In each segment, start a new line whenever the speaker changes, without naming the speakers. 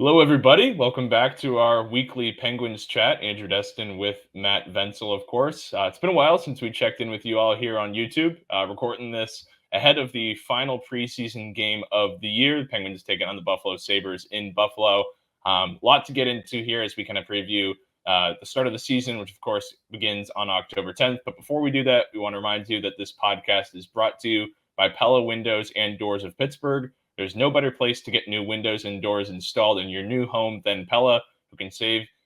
Hello, everybody. Welcome back to our weekly Penguins chat. Andrew Destin with Matt Vensel, of course. It's been a while since we checked in with you all here on YouTube, recording this ahead of the final preseason game of the year. The Penguins taking on the Buffalo Sabres in Buffalo. A lot to get into here as we kind of preview the start of the season, which, of course, begins on October 10th. But before we do that, we want to remind you that this podcast is brought to you by Pella Windows and Doors of Pittsburgh. There's no better place to get new windows and doors installed in your new home than Pella, who can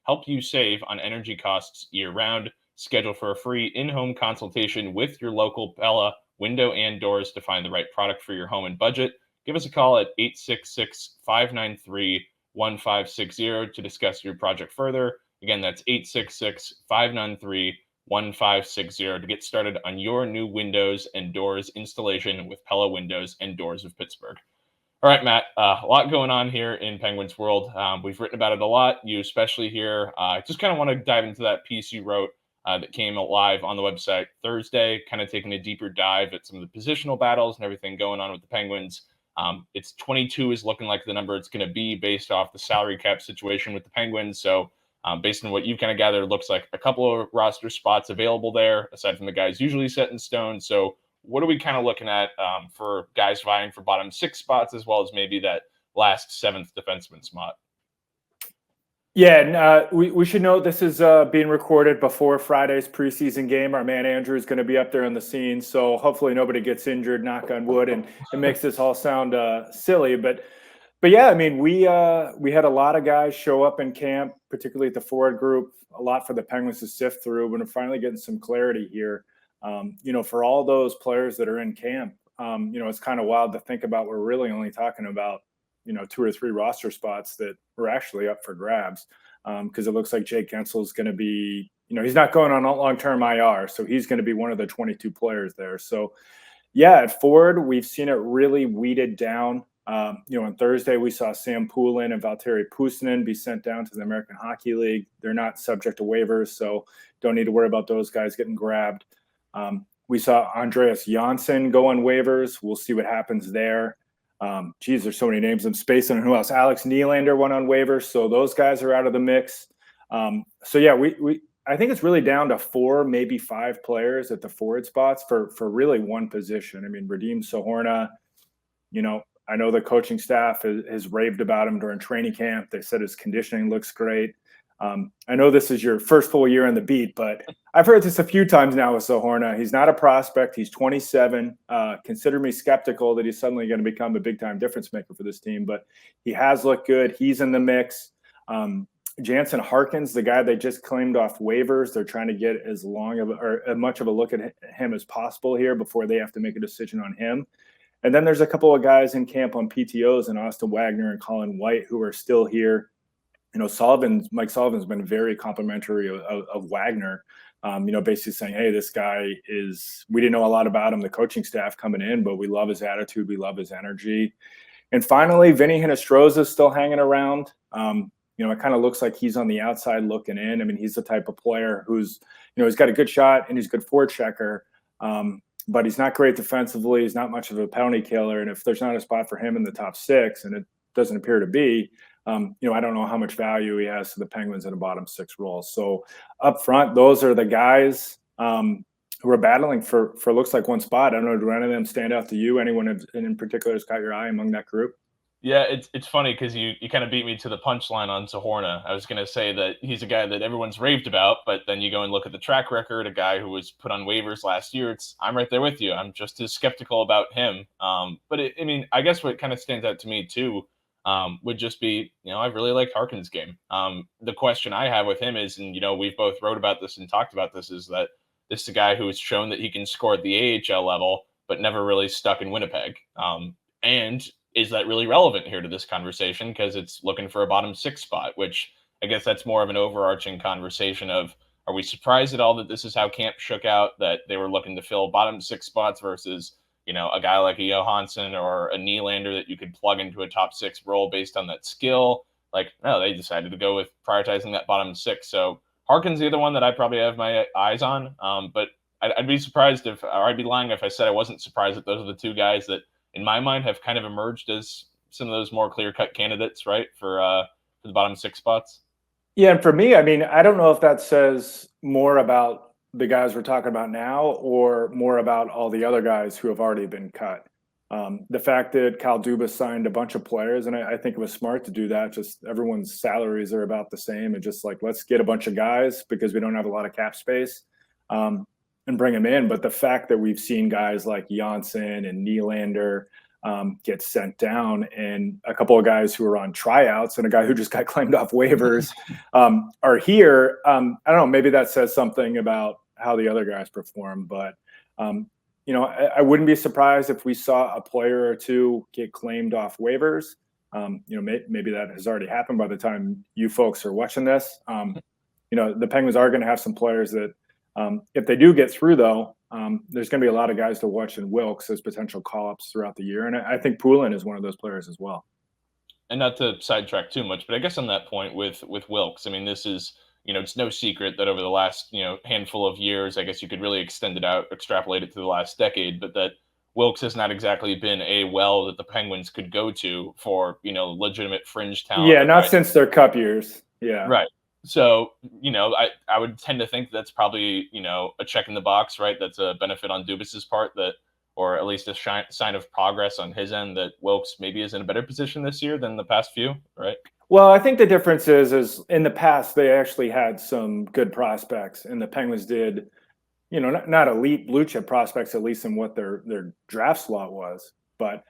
help you save on energy costs year-round. Schedule for a free in-home consultation with your local Pella window and doors to find the right product for your home and budget. Give us a call at 866-593-1560 to discuss your project further. Again, that's 866-593-1560 to get started on your new windows and doors installation with Pella Windows and Doors of Pittsburgh. All right, Matt, a lot going on here in Penguins world. We've written about it a lot, you especially here. I just kind of want to dive into that piece you wrote that came live on the website Thursday, kind of taking a deeper dive at some of the positional battles and everything going on with the Penguins. It's 22 is looking like the number it's going to be based off the salary cap situation with the Penguins. So based on what you've kind of gathered, it looks like a couple of roster spots available there, aside from the guys usually set in stone. So what are we kind of looking at for guys vying for bottom six spots, as well as maybe that last seventh defenseman spot?
Yeah, and we should note this is being recorded before Friday's preseason game. Our man Andrew is going to be up there on the scene, so hopefully nobody gets injured, knock on wood, and it makes this all sound silly. But yeah, I mean, we had a lot of guys show up in camp, particularly at the forward group, a lot for the Penguins to sift through, but we're finally getting some clarity here. For all those players that are in camp, it's kind of wild to think about. We're really only talking about, 2 or 3 roster spots that were actually up for grabs. Because it looks like Jake Vensel is going to be, he's not going on long-term IR. So he's going to be one of the 22 players there. So yeah, at forward, we've seen it really weeded down. On Thursday, we saw Sam Poulin and Valtteri Puustinen be sent down to the American Hockey League. They're not subject to waivers, so don't need to worry about those guys getting grabbed. We saw Andreas Janssen go on waivers. We'll see what happens there. There's so many names I'm spacing on who else. Alex Nylander went on waivers, so those guys are out of the mix. I think it's really down to 4, maybe 5 players at the forward spots for really one position. I mean, Radim Sohorna, I know the coaching staff has raved about him during training camp. They said his conditioning looks great. I know this is your first full year on the beat, but I've heard this a few times now with Sohorna. He's not a prospect. He's 27. Consider me skeptical that he's suddenly going to become a big-time difference maker for this team, but he has looked good. He's in the mix. Jansen Harkins, the guy they just claimed off waivers, they're trying to get as much of a look at him as possible here before they have to make a decision on him. And then there's a couple of guys in camp on PTOs, and Austin Wagner and Colin White, who are still here. Mike Sullivan's been very complimentary of Wagner, basically saying, hey, this guy we didn't know a lot about him, the coaching staff coming in, but we love his attitude. We love his energy. And finally, Vinny Hinostroza is still hanging around. It kind of looks like he's on the outside looking in. I mean, he's the type of player who's, he's got a good shot and he's a good forward checker, but he's not great defensively. He's not much of a penalty killer. And if there's not a spot for him in the top 6, and it doesn't appear to be, I don't know how much value he has to the Penguins in a bottom 6 role. So up front, those are the guys who are battling for looks like one spot. I don't know, do any of them stand out to you? Anyone in particular has caught your eye among that group?
Yeah, it's funny because you kind of beat me to the punchline on Sohorna. I was going to say that he's a guy that everyone's raved about, but then you go and look at the track record, a guy who was put on waivers last year. I'm right there with you. I'm just as skeptical about him. I guess what kind of stands out to me too would just be, I really like Harkin's game. The question I have with him is, and we've both wrote about this and talked about this, is that this is a guy who has shown that he can score at the AHL level, but never really stuck in Winnipeg. And is that really relevant here to this conversation? Because it's looking for a bottom 6 spot, which I guess that's more of an overarching conversation of, are we surprised at all that this is how camp shook out, that they were looking to fill bottom 6 spots versus, a guy like a Johansson or a Nylander that you could plug into a top 6 role based on that skill? No, they decided to go with prioritizing that bottom 6. So Harkin's the other one that I probably have my eyes on. But I'd be surprised I'd be lying if I said I wasn't surprised that those are the 2 guys that, in my mind, have kind of emerged as some of those more clear-cut candidates, right, for for the bottom 6 spots?
Yeah, and for me, I mean, I don't know if that says more about the guys we're talking about now or more about all the other guys who have already been cut. The fact that Kyle Dubas signed a bunch of players, and I think it was smart to do that. Just everyone's salaries are about the same, and just like let's get a bunch of guys because we don't have a lot of cap space, and bring them in. But the fact that we've seen guys like Janssen and Nylander get sent down, and a couple of guys who are on tryouts and a guy who just got claimed off waivers are here. I don't know. Maybe that says something about how the other guys perform, but I wouldn't be surprised if we saw a player or two get claimed off waivers. Maybe that has already happened by the time you folks are watching this. The Penguins are going to have some players that, if they do get through, though, there's going to be a lot of guys to watch in Wilkes as potential call-ups throughout the year. And I think Poulin is one of those players as well.
And not to sidetrack too much, but I guess on that point with Wilkes, I mean, this is, it's no secret that over the last, handful of years, I guess you could really extend it out, extrapolate it to the last decade, but that Wilkes has not exactly been a well that the Penguins could go to for, legitimate fringe talent.
Yeah, not since their Cup years. Yeah.
Right. So, I would tend to think that's probably, a check in the box, right? That's a benefit on Dubas's part, that, or at least a sign of progress on his end, that Wilkes maybe is in a better position this year than the past few, right?
Well, I think the difference is in the past, they actually had some good prospects, and the Penguins did, not elite blue chip prospects, at least in what their draft slot was. But,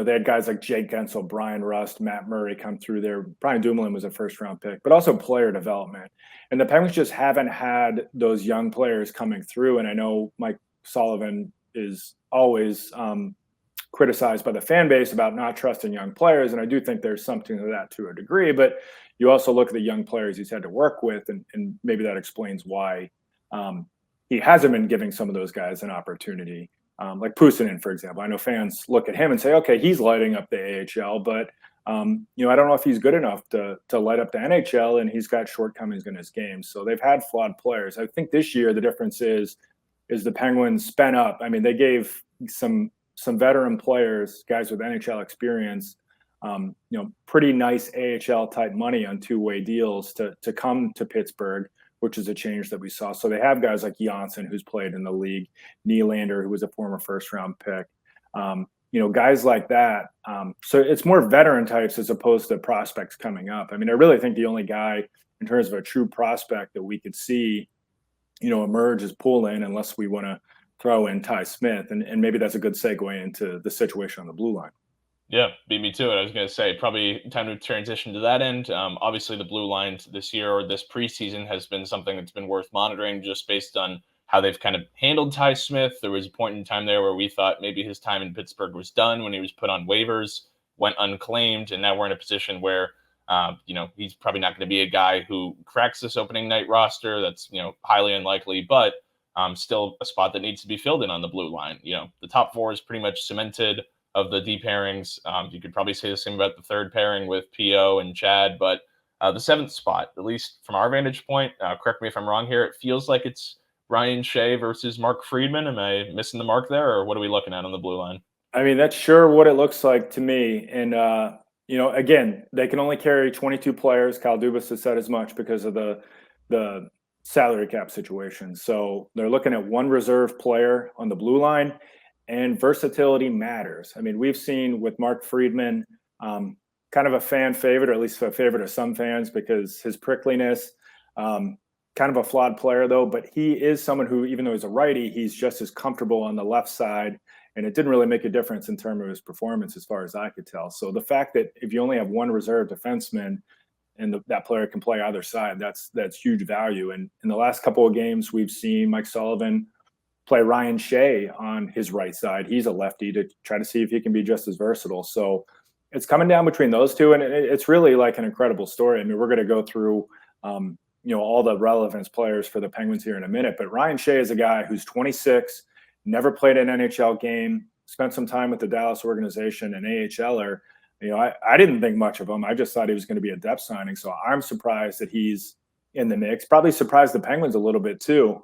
they had guys like Jake Gensel, Brian Rust, Matt Murray come through there. Brian Dumoulin was a first-round pick, but also player development. And the Penguins just haven't had those young players coming through. And I know Mike Sullivan is always criticized by the fan base about not trusting young players. And I do think there's something to that to a degree. But you also look at the young players he's had to work with, and maybe that explains why he hasn't been giving some of those guys an opportunity. Like Pusanen, for example. I know fans look at him and say, okay, he's lighting up the AHL, but I don't know if he's good enough to light up the NHL, and he's got shortcomings in his game. So they've had flawed players. I think this year the difference is the Penguins spent up. I mean, they gave some veteran players, guys with NHL experience, pretty nice AHL type money on two-way deals to come to Pittsburgh, which is a change that we saw. So they have guys like Janssen, who's played in the league, Nylander, who was a former first-round pick, guys like that. So it's more veteran types as opposed to prospects coming up. I mean, I really think the only guy in terms of a true prospect that we could see, emerge is Poulin, unless we want to throw in Ty Smith. And maybe that's a good segue into the situation on the blue line.
Yeah, beat me to it. I was going to say probably time to transition to that end. Obviously, the blue line this year or this preseason has been something that's been worth monitoring just based on how they've kind of handled Ty Smith. There was a point in time there where we thought maybe his time in Pittsburgh was done when he was put on waivers, went unclaimed, and now we're in a position where, he's probably not going to be a guy who cracks this opening night roster. That's, highly unlikely, but still a spot that needs to be filled in on the blue line. The top four is pretty much cemented of the D pairings. You could probably say the same about the third pairing with P.O. and Chad, but the seventh spot, at least from our vantage point, correct me if I'm wrong here, it feels like it's Ryan Shea versus Mark Friedman. Am I missing the mark there, or what are we looking at on the blue line?
I mean, that's sure what it looks like to me. And, again, they can only carry 22 players. Kyle Dubas has said as much because of the salary cap situation. So they're looking at one reserve player on the blue line. And versatility matters. I mean, we've seen with Mark Friedman, kind of a fan favorite, or at least a favorite of some fans because his prickliness, kind of a flawed player though, but he is someone who, even though he's a righty, he's just as comfortable on the left side. And it didn't really make a difference in terms of his performance as far as I could tell. So the fact that if you only have one reserve defenseman and that player can play either side, that's huge value. And in the last couple of games, we've seen Mike Sullivan play Ryan Shea on his right side. He's a lefty, to try to see if he can be just as versatile. So it's coming down between those two, and it's really like an incredible story. I mean, we're going to go through, all the relevance players for the Penguins here in a minute, but Ryan Shea is a guy who's 26, never played an NHL game, spent some time with the Dallas organization, an AHLer. I didn't think much of him. I just thought he was going to be a depth signing. So I'm surprised that he's in the mix. Probably surprised the Penguins a little bit too.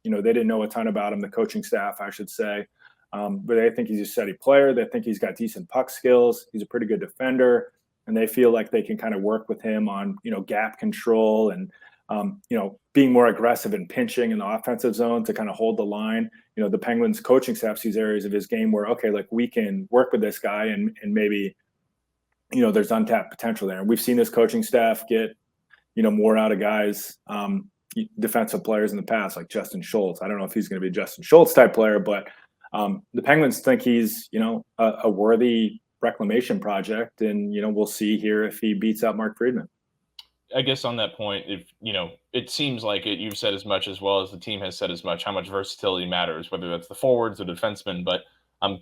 They didn't know a ton about him, the coaching staff, I should say. But they think he's a steady player. They think he's got decent puck skills. He's a pretty good defender. and they feel like they can kind of work with him on, gap control and, being more aggressive and pinching in the offensive zone to kind of hold the line. The Penguins coaching staff sees areas of his game where, okay, like we can work with this guy and maybe, there's untapped potential there. And we've seen this coaching staff get, more out of guys, defensive players in the past, like Justin Schultz. I don't know if he's going to be a Justin Schultz type player, but the Penguins think he's, a worthy reclamation project. And, we'll see here if he beats out Mark Friedman.
I guess on that point, if it seems like you've said as much as well as the team has said as much, how much versatility matters, whether that's the forwards or defensemen. But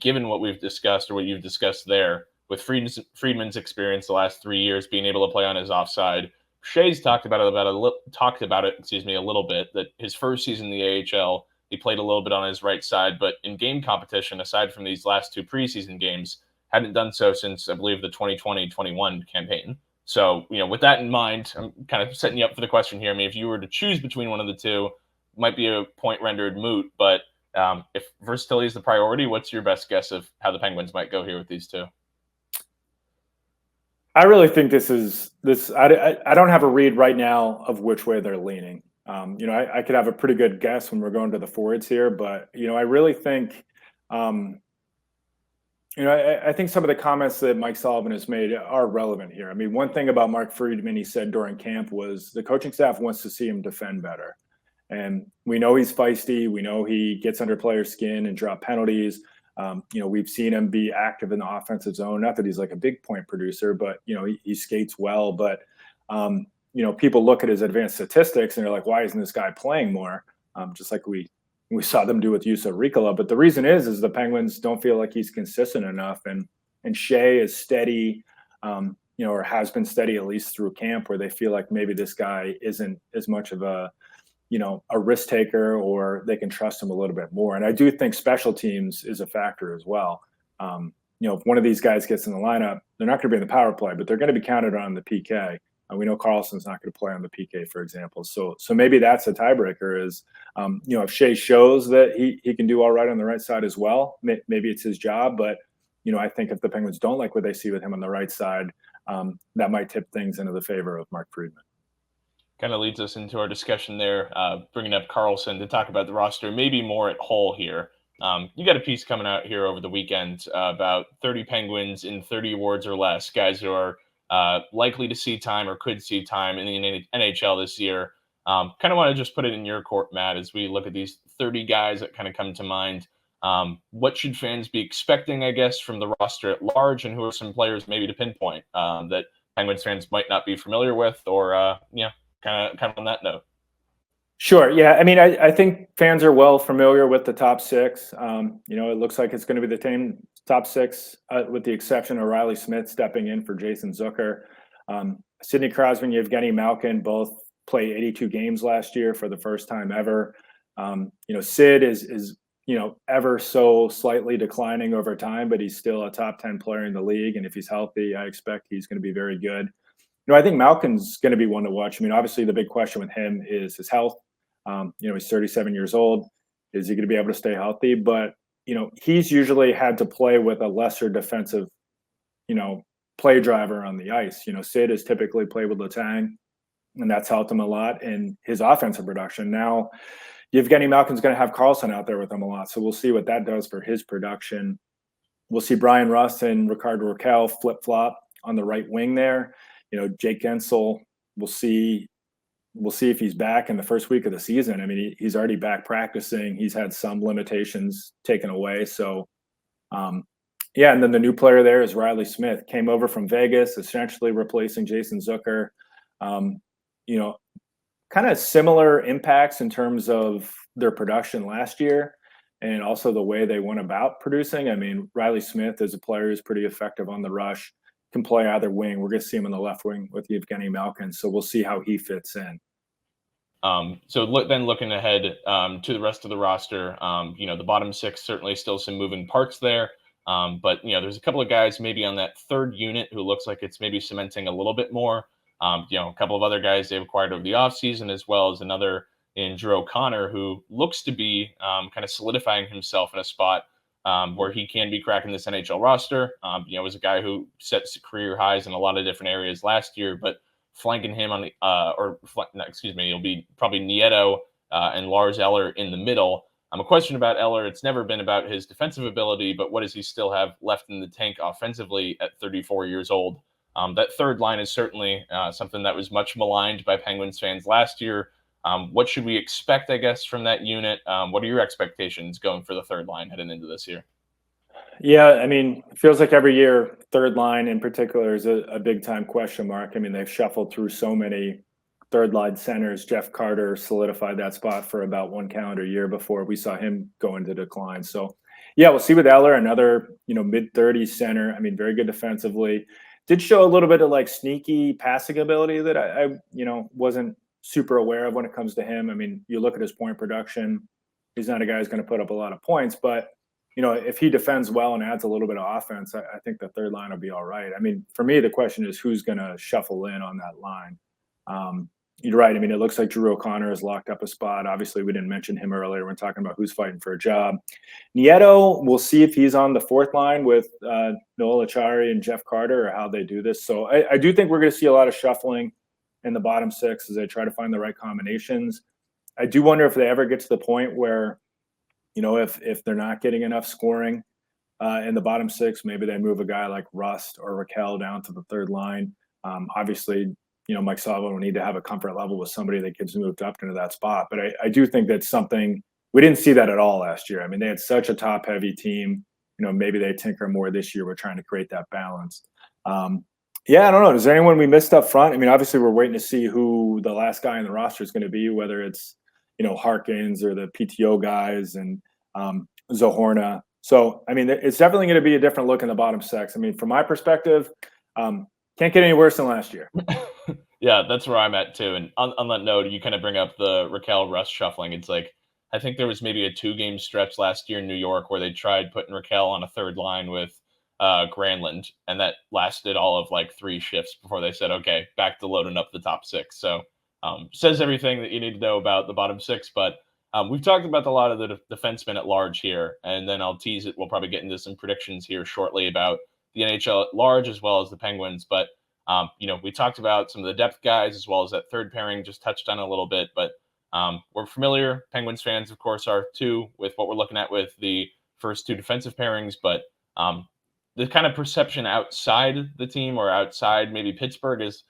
given what we've discussed or what you've discussed there with Friedman's experience the last 3 years, being able to play on his offside, Shea's talked about it a little bit, that his first season in the AHL, he played a little bit on his right side, but in game competition, aside from these last 2 preseason games, hadn't done so since, I believe, the 2020-21 campaign. So, with that in mind, I'm kind of setting you up for the question here. I mean, if you were to choose between one of the two, it might be a point rendered moot, but if versatility is the priority, what's your best guess of how the Penguins might go here with these two?
I really think this. I don't have a read right now of which way they're leaning. I could have a pretty good guess when we're going to the forwards here, but I really think, I think some of the comments that Mike Sullivan has made are relevant here. I mean, one thing about Mark Friedman, he said during camp, was the coaching staff wants to see him defend better, and we know he's feisty. We know he gets under players' skin and drop penalties. We've seen him be active in the offensive zone. Not that he's like a big point producer, but he skates well. But people look at his advanced statistics and they're like, why isn't this guy playing more? Just like we saw them do with Juuso Riikola. But the reason is the Penguins don't feel like he's consistent enough, and Shea is steady, or has been steady at least through camp, where they feel like maybe this guy isn't as much of a risk taker, or they can trust him a little bit more. And I do think special teams is a factor as well. If one of these guys gets in the lineup, they're not going to be in the power play, but they're going to be counted on the PK. We know Carlson's not going to play on the PK, for example. So maybe that's a tiebreaker is, if Shea shows that he can do all right on the right side as well, maybe it's his job. But, I think if the Penguins don't like what they see with him on the right side, that might tip things into the favor of Mark Friedman.
Kind of leads us into our discussion there, bringing up Carlson to talk about the roster, maybe more at whole here. You got a piece coming out here over the weekend about 30 Penguins in 30 awards or less, guys who are likely to see time or could see time in the NHL this year. Kind of want to just put it in your court, Matt, as we look at these 30 guys that kind of come to mind. What should fans be expecting, I guess, from the roster at large, and who are some players maybe to pinpoint that Penguins fans might not be familiar with, or kind of on that note?
Sure. Yeah. I mean, I think fans are well familiar with the top 6. It looks like it's going to be the same top 6, with the exception of Riley Smith stepping in for Jason Zucker. Sidney Crosby and Evgeny Malkin both played 82 games last year for the first time ever. Sid is ever so slightly declining over time, but he's still a top 10 player in the league. And if he's healthy, I expect he's going to be very good. I think Malkin's going to be one to watch. I mean, obviously the big question with him is his health. He's 37 years old. Is he going to be able to stay healthy? But, he's usually had to play with a lesser defensive, play driver on the ice. Sid has typically played with Letang, and that's helped him a lot in his offensive production. Now, Evgeny Malkin's going to have Carlson out there with him a lot. So we'll see what that does for his production. We'll see Brian Rust and Ricardo Raquel flip-flop on the right wing there. Jake Vensel, we'll see if he's back in the first week of the season. I mean, he's already back practicing. He's had some limitations taken away. So, and then the new player there is Riley Smith. Came over from Vegas, essentially replacing Jason Zucker. Kind of similar impacts in terms of their production last year and also the way they went about producing. I mean, Riley Smith is a player who's pretty effective on the rush. Can play either wing. We're going to see him in the left wing with Evgeny Malkin, so we'll see how he fits in.
Looking ahead to the rest of the roster, the bottom 6, certainly still some moving parts there. But there's a couple of guys maybe on that third unit who looks like it's maybe cementing a little bit more. A couple of other guys they've acquired over the offseason, as well as another in Drew O'Connor, who looks to be kind of solidifying himself in a spot where he can be cracking this NHL roster. Was a guy who sets career highs in a lot of different areas last year, but flanking him on the, no, excuse me, it'll be probably Nieto and Lars Eller in the middle. A question about Eller, it's never been about his defensive ability, but what does he still have left in the tank offensively at 34 years old? That third line is certainly something that was much maligned by Penguins fans last year. What should we expect, I guess, from that unit? What are your expectations going for the third line heading into this year?
Yeah, I mean, it feels like every year, third line in particular is a big time question mark. I mean, they've shuffled through so many third line centers. Jeff Carter solidified that spot for about one calendar year before we saw him go into decline. So, yeah, we'll see with Eller, another mid-30s center. I mean, very good defensively. Did show a little bit of like sneaky passing ability that I wasn't super aware of when it comes to him. I mean, you look at his point production. He's not a guy who's going to put up a lot of points, but if he defends well and adds a little bit of offense, I think the third line will be all right. I mean, for me, the question is who's going to shuffle in on that line. You're right. I mean, it looks like Drew O'Connor has locked up a spot. Obviously, we didn't mention him earlier. We're talking about who's fighting for a job. Nieto, we'll see if he's on the fourth line with Noel Acciari and Jeff Carter or how they do this. So I do think we're going to see a lot of shuffling in the bottom six as they try to find the right combinations. I do wonder if they ever get to the point where, if they're not getting enough scoring in the bottom six, maybe they move a guy like Rust or Raquel down to the third line. Obviously, Mike Salvo will need to have a comfort level with somebody that gets moved up into that spot. But I do think that's something we didn't see that at all last year. I mean, they had such a top-heavy team. Maybe they tinker more this year. We're trying to create that balance. Yeah, I don't know. Is there anyone we missed up front? I mean, obviously, we're waiting to see who the last guy in the roster is going to be, whether it's Harkins or the PTO guys and Zohorna. So, I mean, it's definitely going to be a different look in the bottom six. I mean, from my perspective, can't get any worse than last year.
Yeah, that's where I'm at too. And on that note, you kind of bring up the Raquel Rust shuffling. It's like, I think there was maybe a 2-game stretch last year in New York where they tried putting Raquel on a third line with Granlund, and that lasted all of like 3 shifts before they said, okay, back to loading up the top 6. So says everything that you need to know about the bottom 6. But we've talked about a lot of the defensemen at large here, and then I'll tease it. We'll probably get into some predictions here shortly about the NHL at large as well as the Penguins. But we talked about some of the depth guys as well as that third pairing, just touched on a little bit, but we're familiar. Penguins fans, of course, are too, with what we're looking at with the first 2 defensive pairings, but the kind of perception outside the team or outside maybe Pittsburgh is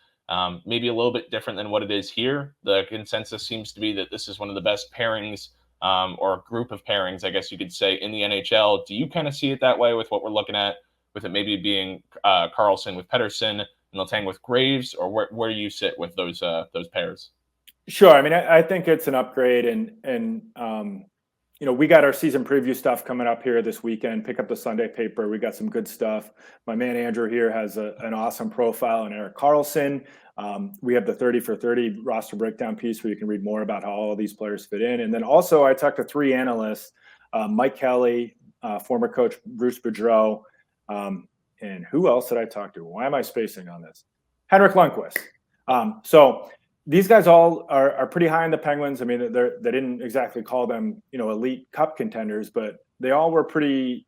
maybe a little bit different than what it is here. The consensus seems to be that this is one of the best pairings or group of pairings, I guess you could say, in the NHL. Do you kind of see it that way with what we're looking at, with it maybe being Carlson with Pettersson and Letang with Graves, or where do you sit with those pairs?
Sure. I mean, I think it's an upgrade, and we got our season preview stuff coming up here this weekend. Pick up the Sunday paper. We got some good stuff. My man Andrew here has an awesome profile on Erik Karlsson. We have the 30 for 30 roster breakdown piece where you can read more about how all of these players fit in. And then also I talked to 3 analysts, Mike Kelly, former coach Bruce Boudreau, and who else did I talk to? Why am I spacing on this? Henrik Lundqvist. So these guys all are pretty high in the Penguins. I mean, they didn't exactly call them, elite cup contenders, but they all were pretty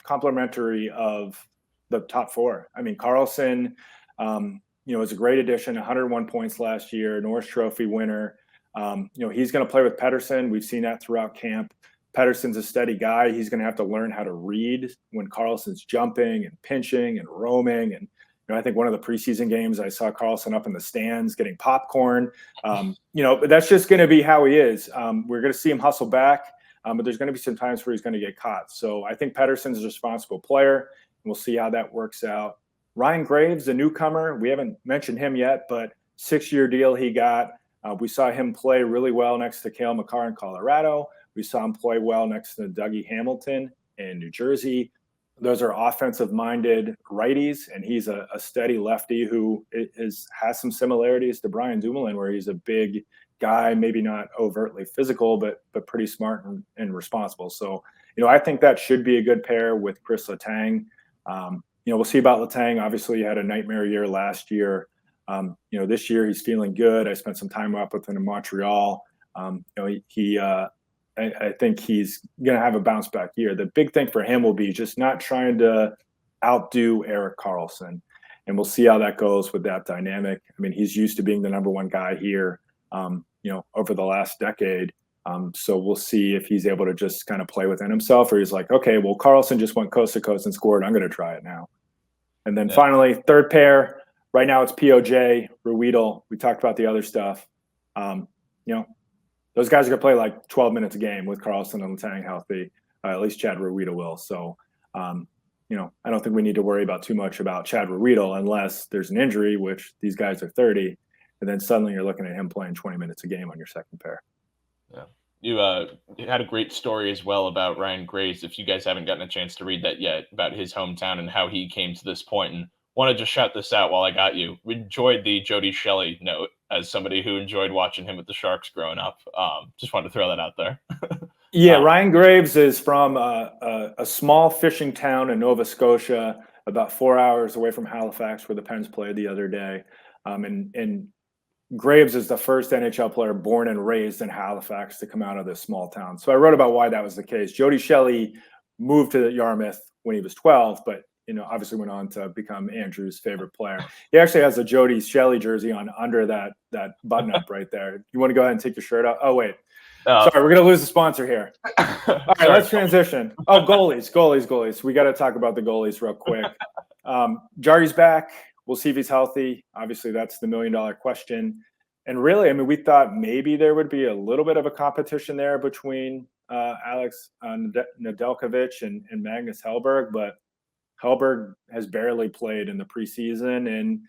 complimentary of the top 4. I mean, Karlsson, was a great addition, 101 points last year, Norris Trophy winner. He's going to play with Pettersson. We've seen that throughout camp. Pettersson's a steady guy. He's going to have to learn how to read when Karlsson's jumping and pinching and roaming. And I think one of the preseason games I saw Karlsson up in the stands getting popcorn. But that's just going to be how he is. We're going to see him hustle back, but there's going to be some times where he's going to get caught. So I think Pettersson's a responsible player, and we'll see how that works out. Ryan Graves, a newcomer, we haven't mentioned him yet, but 6-year deal he got. We saw him play really well next to Cale Makar in Colorado. We saw him play well next to Dougie Hamilton in New Jersey. Those are offensive-minded righties, and he's a steady lefty who has some similarities to Brian Dumoulin, where he's a big guy, maybe not overtly physical, but pretty smart and responsible. So, I think that should be a good pair with Chris Letang. We'll see about Letang. Obviously, he had a nightmare year last year. This year he's feeling good. I spent some time up with him in Montreal. He I think he's going to have a bounce back year. The big thing for him will be just not trying to outdo Erik Karlsson. And we'll see how that goes with that dynamic. I mean, he's used to being the number one guy here, over the last decade. So we'll see if he's able to just kind of play within himself, or he's like, okay, well, Karlsson just went coast to coast and scored. I'm going to try it now. And then finally, third pair. Right now it's POJ, Ruedel. We talked about the other stuff. Those guys are going to play like 12 minutes a game with Karlsson and Letang healthy. At least Chad Ruedel will. So, I don't think we need to worry about too much about Chad Ruedel unless there's an injury, which these guys are 30. And then suddenly you're looking at him playing 20 minutes a game on your second pair.
Yeah. You had a great story as well about Ryan Graves. If you guys haven't gotten a chance to read that yet, about his hometown and how he came to this point. And want to just shout this out while I got you. We enjoyed the Jody Shelley note as somebody who enjoyed watching him with the Sharks growing up. Just wanted to throw that out there.
Yeah, Ryan Graves is from a small fishing town in Nova Scotia, about 4 hours away from Halifax, where the Pens played the other day. And Graves is the first NHL player born and raised in Halifax to come out of this small town. So I wrote about why that was the case. Jody Shelley moved to Yarmouth when he was 12, but obviously went on to become Andrew's favorite player. He actually has a Jody Shelley jersey on under that button up right there. You want to go ahead and take your shirt off? Oh, wait. Sorry, we're going to lose the sponsor here. All right, let's transition. Oh, goalies. We got to talk about the goalies real quick. Jarry's back. We'll see if he's healthy. Obviously, that's the $1 million question. And really, I mean, we thought maybe there would be a little bit of a competition there between Alex Nedeljkovic and Magnus Hellberg, but Hellberg has barely played in the preseason, and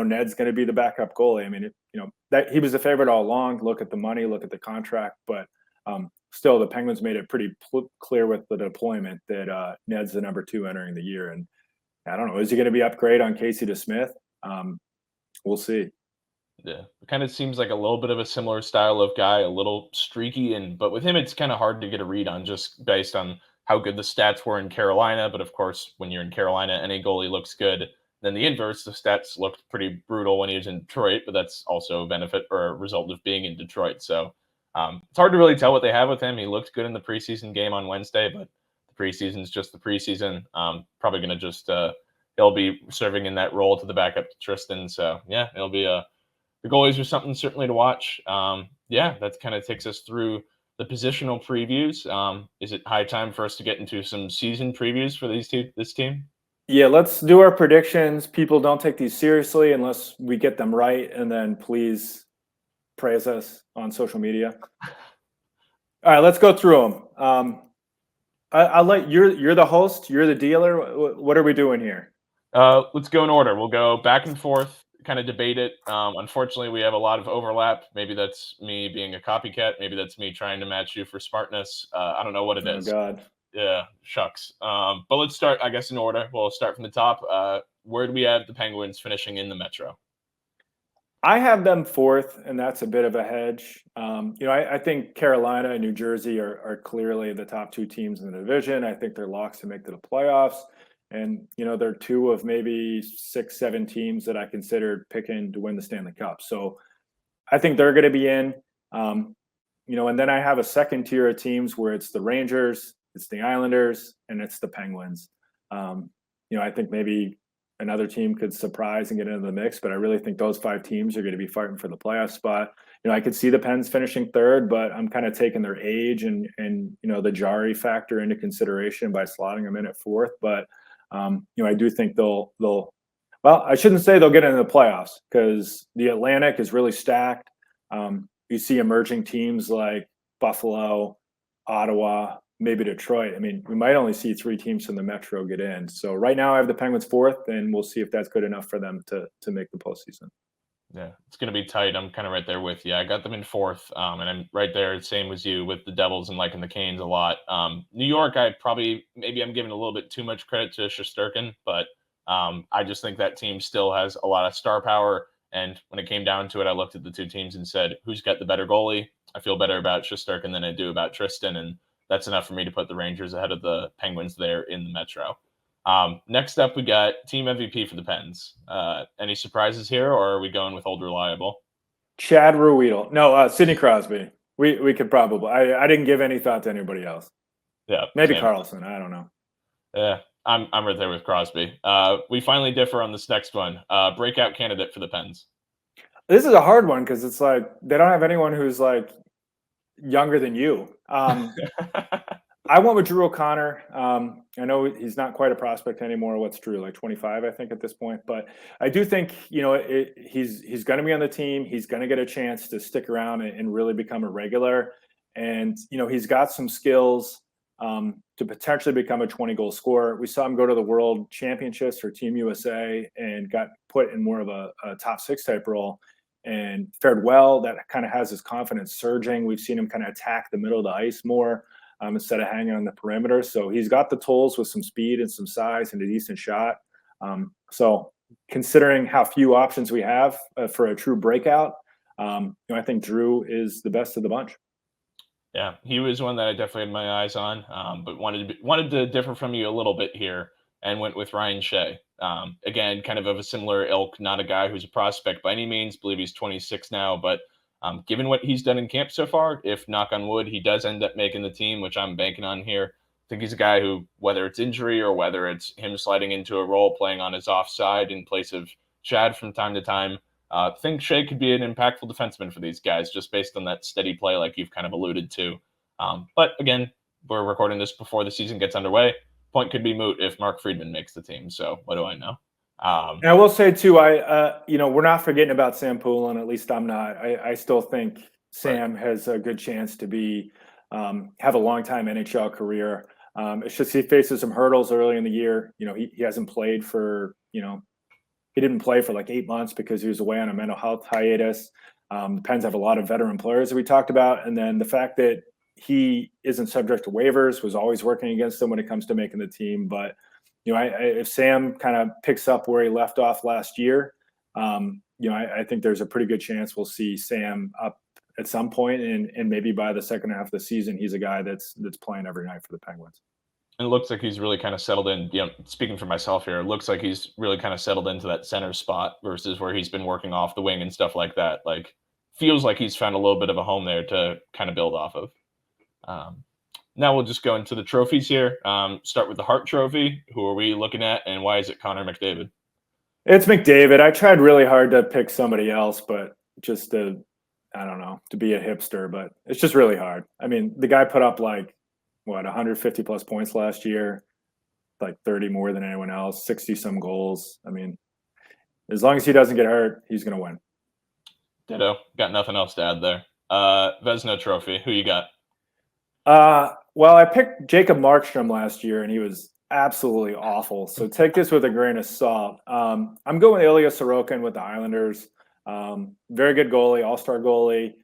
Ned's going to be the backup goalie. I mean, that he was the favorite all along. Look at the money, look at the contract, but still, the Penguins made it pretty clear with the deployment that Ned's the number 2 entering the year. And I don't know, is he going to be upgrade on Casey DeSmith? We'll see.
Yeah, it kind of seems like a little bit of a similar style of guy, a little streaky, but with him, it's kind of hard to get a read on just based on how good the stats were in Carolina. But of course, when you're in Carolina, any goalie looks good. Then the inverse, the stats looked pretty brutal when he was in Detroit, but that's also a benefit or a result of being in Detroit. So it's hard to really tell what they have with him. He looked good in the preseason game on Wednesday, but the preseason is just the preseason. Probably going to just he'll be serving in that role to the backup to Tristan. So yeah, it'll be the goalies are something certainly to watch. That kind of takes us through the positional previews. Is it high time for us to get into some season previews for this team?
Yeah, let's do our predictions. People, don't take these seriously unless we get them right, and then please praise us on social media. All right, let's go through them. I'll let you're the host, you're the dealer. What are we doing here?
Let's go in order. We'll go back and forth, kind of debate it. Unfortunately, we have a lot of overlap. Maybe that's me being a copycat. Maybe that's me trying to match you for smartness. I don't know what it is.
Oh, God.
Yeah, shucks. But let's start, I guess, in order. We'll start from the top. Where do we have the Penguins finishing in the Metro?
I have them 4th, and that's a bit of a hedge. I think Carolina and New Jersey are clearly the top 2 teams in the division. I think they're locks to make to the playoffs. And, they're 2 of maybe 6, 7 teams that I considered picking to win the Stanley Cup. So I think they're going to be in. And then I have a second tier of teams where it's the Rangers, it's the Islanders, and it's the Penguins. I think maybe another team could surprise and get into the mix, but I really think those 5 teams are going to be fighting for the playoff spot. I could see the Pens finishing 3rd, but I'm kind of taking their age and the Jarry factor into consideration by slotting them in at 4th. But I do think they'll I shouldn't say they'll get into the playoffs, because the Atlantic is really stacked. You see emerging teams like Buffalo, Ottawa, maybe Detroit. I mean, we might only see 3 teams from the Metro get in. So right now I have the Penguins 4th, and we'll see if that's good enough for them to make the postseason.
Yeah, it's going to be tight. I'm kind of right there with you. I got them in 4th, and I'm right there, same as you, with the Devils and liking the Canes a lot. New York, maybe I'm giving a little bit too much credit to Shesterkin, but I just think that team still has a lot of star power. And when it came down to it, I looked at the 2 teams and said, who's got the better goalie? I feel better about Shesterkin than I do about Tristan, and that's enough for me to put the Rangers ahead of the Penguins there in the Metro. Next up, we got team MVP for the Pens. Any surprises here, or are we going with old reliable?
Chad Ruedel. No, Sidney Crosby. We could probably. I didn't give any thought to anybody else.
Yeah,
Maybe
same.
Carlson. I don't know.
Yeah, I'm right there with Crosby. We finally differ on this next one. Breakout candidate for the Pens.
This is a hard one because it's like they don't have anyone who's like younger than you. I went with Drew O'Connor. I know he's not quite a prospect anymore. What's Drew, like 25, I think, at this point. But I do think, he's going to be on the team. He's going to get a chance to stick around and really become a regular. And, he's got some skills to potentially become a 20-goal scorer. We saw him go to the World Championships for Team USA and got put in more of a top six type role and fared well. That kind of has his confidence surging. We've seen him kind of attack the middle of the ice more. Instead of hanging on the perimeter. So he's got the tools with some speed and some size and a decent shot. So considering how few options we have for a true breakout, I think Drew is the best of the bunch.
Yeah, he was one that I definitely had my eyes on, but wanted to differ from you a little bit here and went with Ryan Shea. Again, kind of a similar ilk, not a guy who's a prospect by any means. Believe he's 26 now, but given what he's done in camp so far, if knock on wood, he does end up making the team, which I'm banking on here. I think he's a guy who, whether it's injury or whether it's him sliding into a role playing on his offside in place of Chad from time to time, I think Shea could be an impactful defenseman for these guys, just based on that steady play, like you've kind of alluded to. But again, we're recording this before the season gets underway. Point could be moot if Mark Friedman makes the team. So what do I know?
And I will say too, we're not forgetting about Sam Poulin. At least I'm not. I still think Sam has a good chance to be have a long time NHL career. It's just he faces some hurdles early in the year. He hasn't played for he didn't play for like 8 months because he was away on a mental health hiatus. The Pens have a lot of veteran players that we talked about, and then the fact that he isn't subject to waivers was always working against him when it comes to making the team. But if Sam kind of picks up where he left off last year, I think there's a pretty good chance we'll see Sam up at some point, and maybe by the second half of the season, he's a guy that's playing every night for the Penguins.
And it looks like he's really kind of settled in. Speaking for myself here, it looks like he's really kind of settled into that center spot versus where he's been working off the wing and stuff like that. Like, feels like he's found a little bit of a home there to kind of build off of. Now we'll just go into the trophies here. Start with the Hart Trophy. Who are we looking at, and why is it Connor McDavid?
It's McDavid. I tried really hard to pick somebody else, but just to be a hipster, but it's just really hard. I mean, the guy put up 150 plus points last year, like 30 more than anyone else, 60 some goals. I mean, as long as he doesn't get hurt, he's going to win.
Ditto. Got nothing else to add there. Vezina Trophy. Who you got?
Well, I picked Jacob Markstrom last year, and he was absolutely awful. So take this with a grain of salt. I'm going with Ilya Sorokin with the Islanders. Very good goalie, all-star goalie.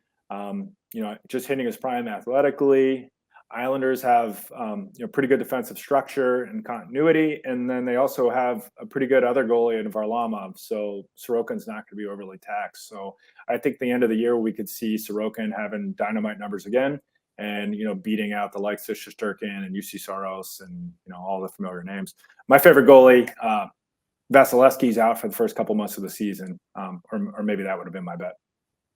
Just hitting his prime athletically. Islanders have pretty good defensive structure and continuity, and then they also have a pretty good other goalie in Varlamov. So Sorokin's not going to be overly taxed. So I think the end of the year we could see Sorokin having dynamite numbers again, and beating out the likes of Shesterkin and UC Saros and all the familiar names. My favorite goalie, Vasilevsky's out for the first couple months of the season, or maybe that would have been my bet.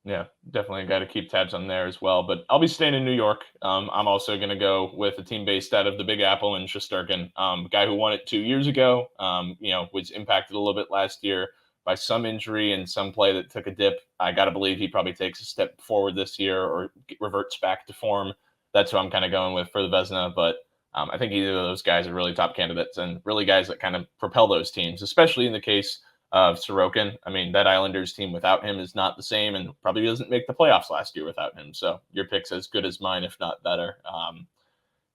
Yeah, definitely got to keep tabs on there as well. But I'll be staying in New York. I'm also going to go with a team based out of the Big Apple and Shesterkin, guy who won it 2 years ago. Was impacted a little bit last year by some injury and some play that took a dip. I got to believe he probably takes a step forward this year or reverts back to form. That's who I'm kind of going with for the Vezina. But I think either of those guys are really top candidates and really guys that kind of propel those teams, especially in the case of Sorokin. I mean, that Islanders team without him is not the same and probably doesn't make the playoffs last year without him. So your pick's as good as mine, if not better.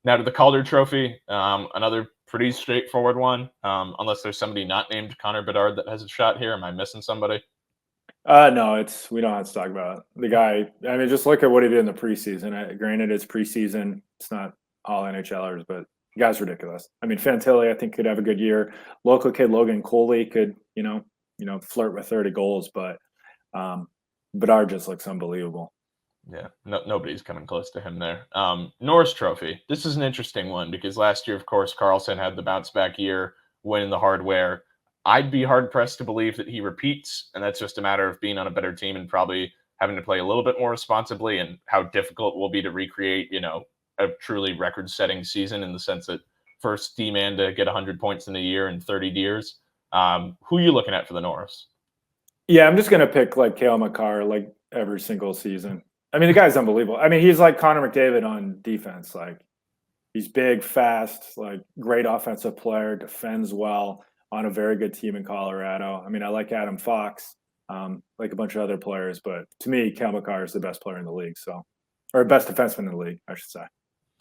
Now to the Calder Trophy, another pretty straightforward one, unless there's somebody not named Connor Bedard that has a shot here. Am I missing somebody?
No, we don't have to talk about it. The guy, I mean, just look at what he did in the preseason. Granted, it's preseason. It's not all NHLers, but the guy's ridiculous. I mean, Fantilli, I think, could have a good year. Local kid Logan Coley could, flirt with 30 goals, but Bedard just looks unbelievable.
Yeah, nobody's coming close to him there. Norris Trophy. This is an interesting one because last year, of course, Carlson had the bounce back year, winning the hardware. I'd be hard pressed to believe that he repeats, and that's just a matter of being on a better team and probably having to play a little bit more responsibly and how difficult it will be to recreate, a truly record-setting season in the sense that first D-man to get 100 points in a year in 30 years. Who are you looking at for the Norris?
Yeah, I'm just going to pick like Cale Makar like every single season. I mean, the guy's unbelievable. I mean, he's like Connor McDavid on defense. Like, he's big, fast, like great offensive player, defends well on a very good team in Colorado. I mean, I like Adam Fox, like a bunch of other players, but to me, Cale Makar is the best player in the league. Or best defenseman in the league, I should say.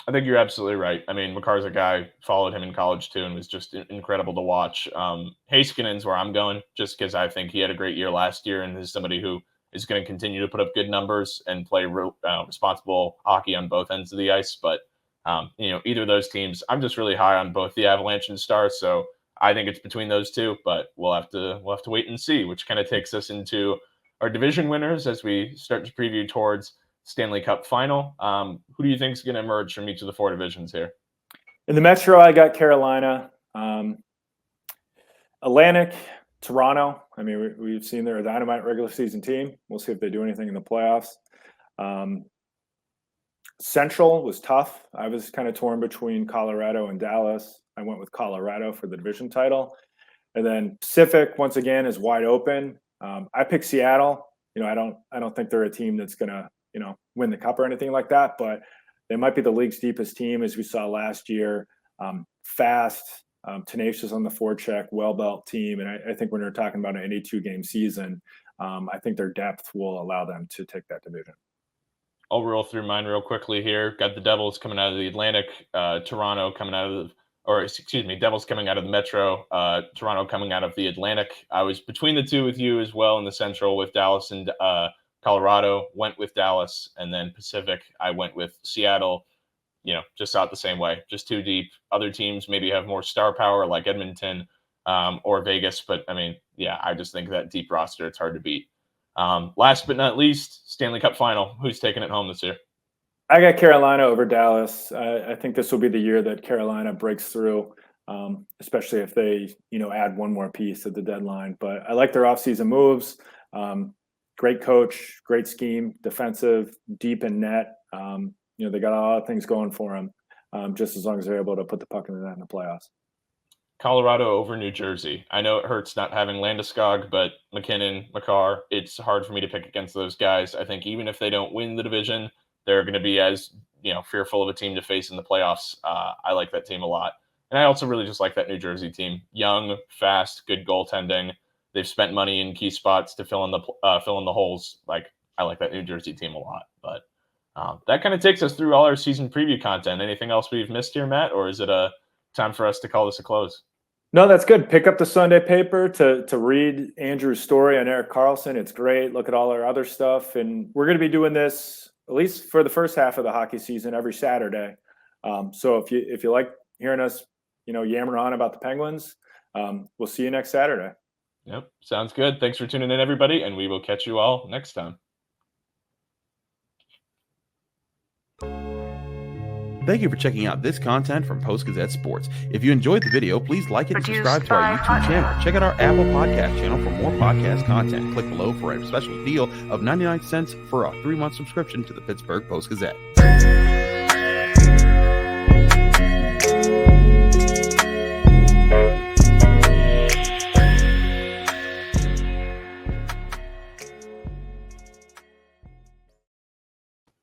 I think you're absolutely right. I mean, Makar's a guy, followed him in college too, and was just incredible to watch. Heiskanen's where I'm going, just because I think he had a great year last year and is somebody who is going to continue to put up good numbers and play responsible hockey on both ends of the ice. But, either of those teams, I'm just really high on both the Avalanche and Stars. So I think it's between those two, but we'll have to wait and see, which kind of takes us into our division winners as we start to preview towards Stanley Cup final. Who do you think is going to emerge from each of the four divisions here?
In the Metro, I got Carolina. Atlantic, Toronto. I mean, we've seen they're a dynamite regular season team. We'll see if they do anything in the playoffs. Central was tough. I was kind of torn between Colorado and Dallas. I went with Colorado for the division title. And then Pacific, once again, is wide open. I picked Seattle. I don't think they're a team that's going to win the cup or anything like that, but they might be the league's deepest team, as we saw last year. Fast, tenacious on the forecheck, well-built team. And I think when we're talking about an 82-game season, I think their depth will allow them to take that division.
I'll roll through mine real quickly here. Got the Devils coming out of the Atlantic, Toronto coming out of Devils coming out of the Metro, Toronto coming out of the Atlantic. I was between the two with you as well in the Central with Dallas and Colorado, went with Dallas, and then Pacific, I went with Seattle. Just out the same way, just too deep. Other teams maybe have more star power like Edmonton or Vegas, but I mean, I just think that deep roster, it's hard to beat. Last but not least, Stanley Cup final. Who's taking it home this year?
I got Carolina over Dallas. I think this will be the year that Carolina breaks through, especially if they, add one more piece at the deadline. But I like their offseason moves. Great coach, great scheme, defensive, deep in net. They got a lot of things going for them, just as long as they're able to put the puck in the net in the playoffs.
Colorado over New Jersey. I know it hurts not having Landeskog, but McKinnon, Makar, it's hard for me to pick against those guys. I think even if they don't win the division, they're going to be as fearful of a team to face in the playoffs. I like that team a lot. And I also really just like that New Jersey team. Young, fast, good goaltending. They've spent money in key spots to fill in the holes. Like, I like that New Jersey team a lot. But that kind of takes us through all our season preview content. Anything else we've missed here, Matt, or is it a time for us to call this a close?
No, that's good. Pick up the Sunday paper to read Andrew's story on Erik Karlsson. It's great. Look at all our other stuff. And we're going to be doing this, at least for the first half of the hockey season, every Saturday. So if you like hearing us, yammer on about the Penguins, we'll see you next Saturday.
Yep. Sounds good. Thanks for tuning in, everybody, and we will catch you all next time.
Thank you for checking out this content from Post-Gazette Sports. If you enjoyed the video, please like it and subscribe to our YouTube channel. Check out our Apple Podcast channel for more podcast content. Click below for a special deal of 99 cents for a 3-month subscription to the Pittsburgh Post-Gazette.